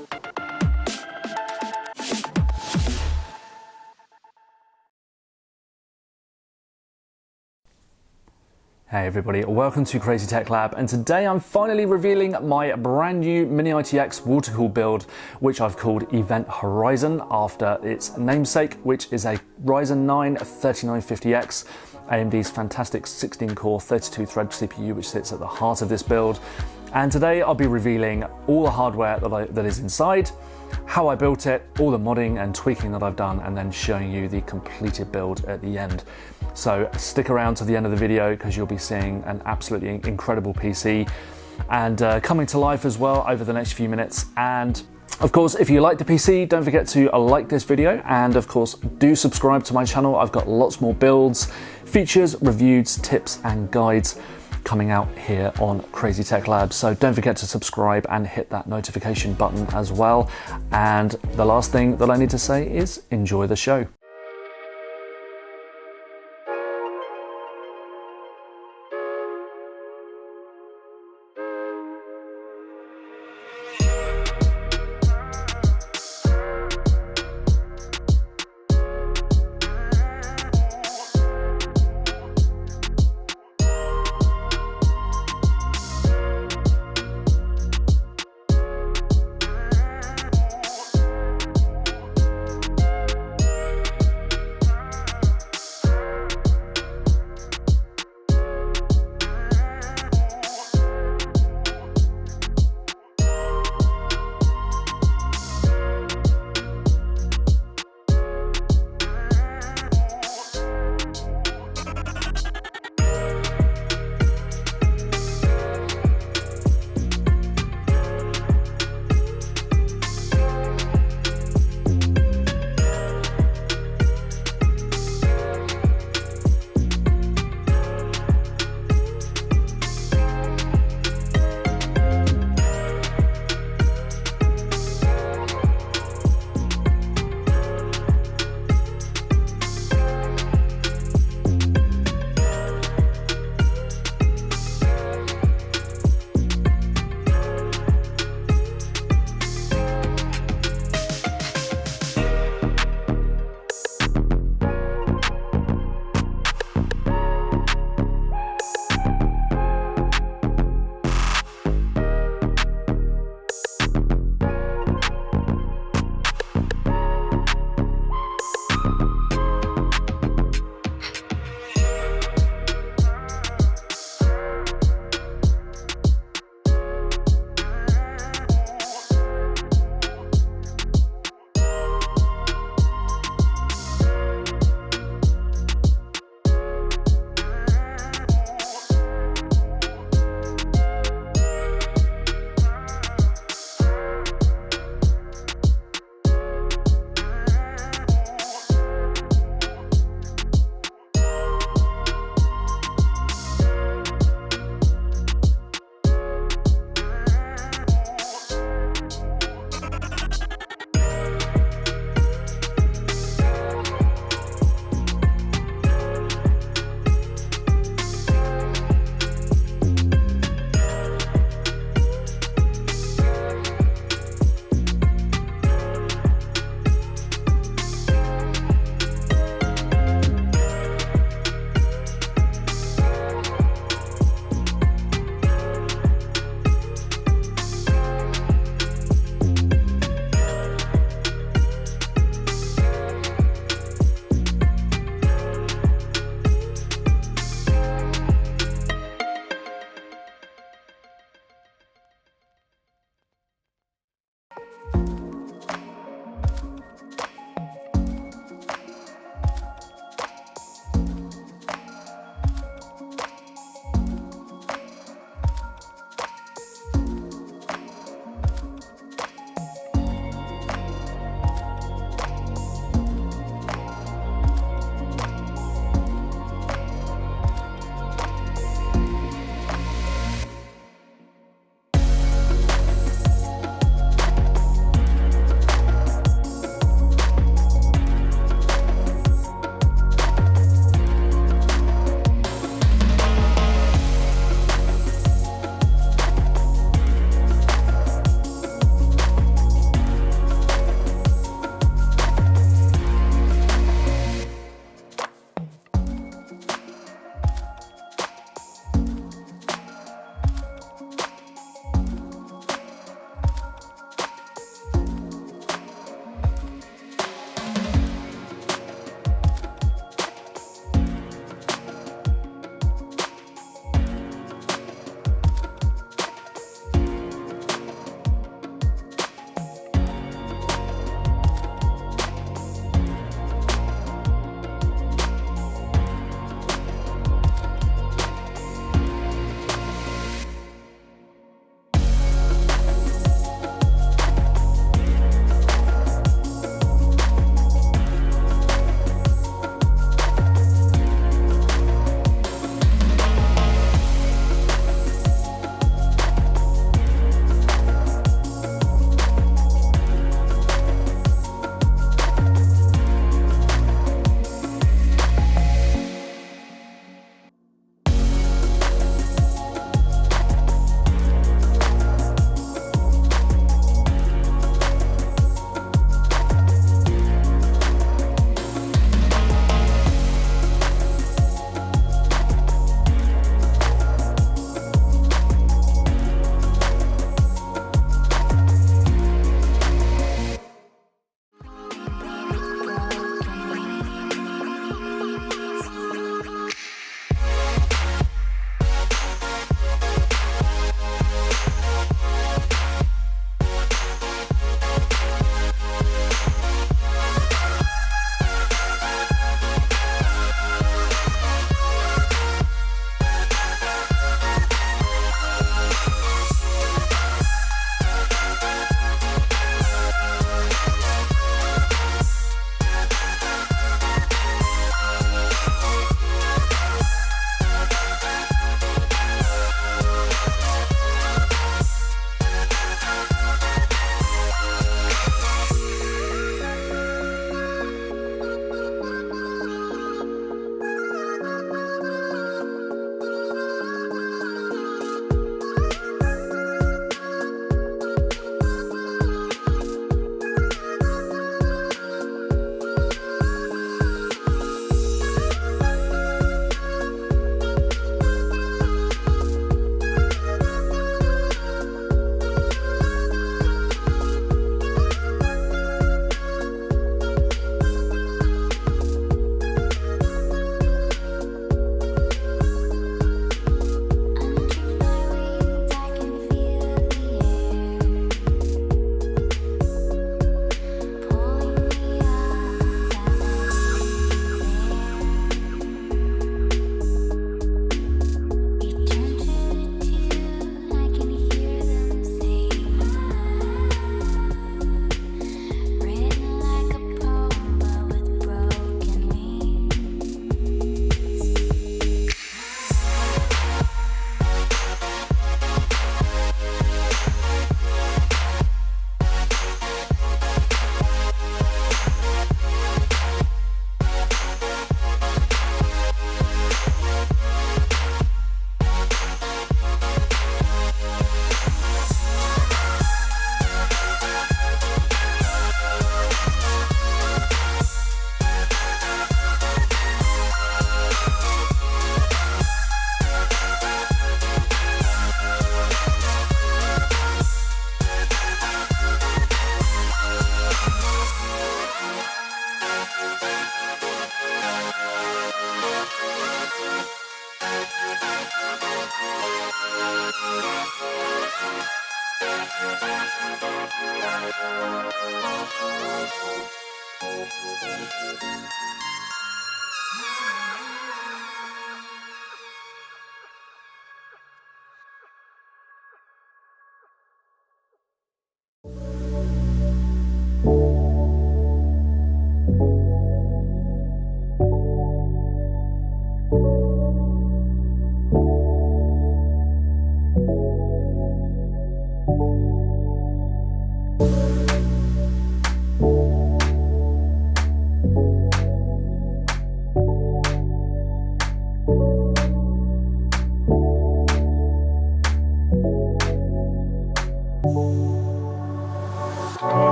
Hey everybody, welcome to Crazy Tech Lab, and today I'm finally revealing my brand new Mini-ITX water-cooled build, which I've called Event HoRyzen after its namesake, which is a Ryzen 9 3950X, AMD's fantastic 16-core 32-thread CPU, which sits at the heart of this build. And today I'll be revealing all the hardware that is inside, how I built it, all the modding and tweaking that I've done, and then showing you the completed build at the end. So stick around to the end of the video because you'll be seeing an absolutely incredible PC and coming to life as well over the next few minutes. And of course, if you like the PC, don't forget to like this video, and of course do subscribe to my channel. I've got lots more builds, features, reviews, tips and guides coming out here on Crazy Tech Lab. So don't forget to subscribe and hit that notification button as well. And the last thing that I need to say is enjoy the show.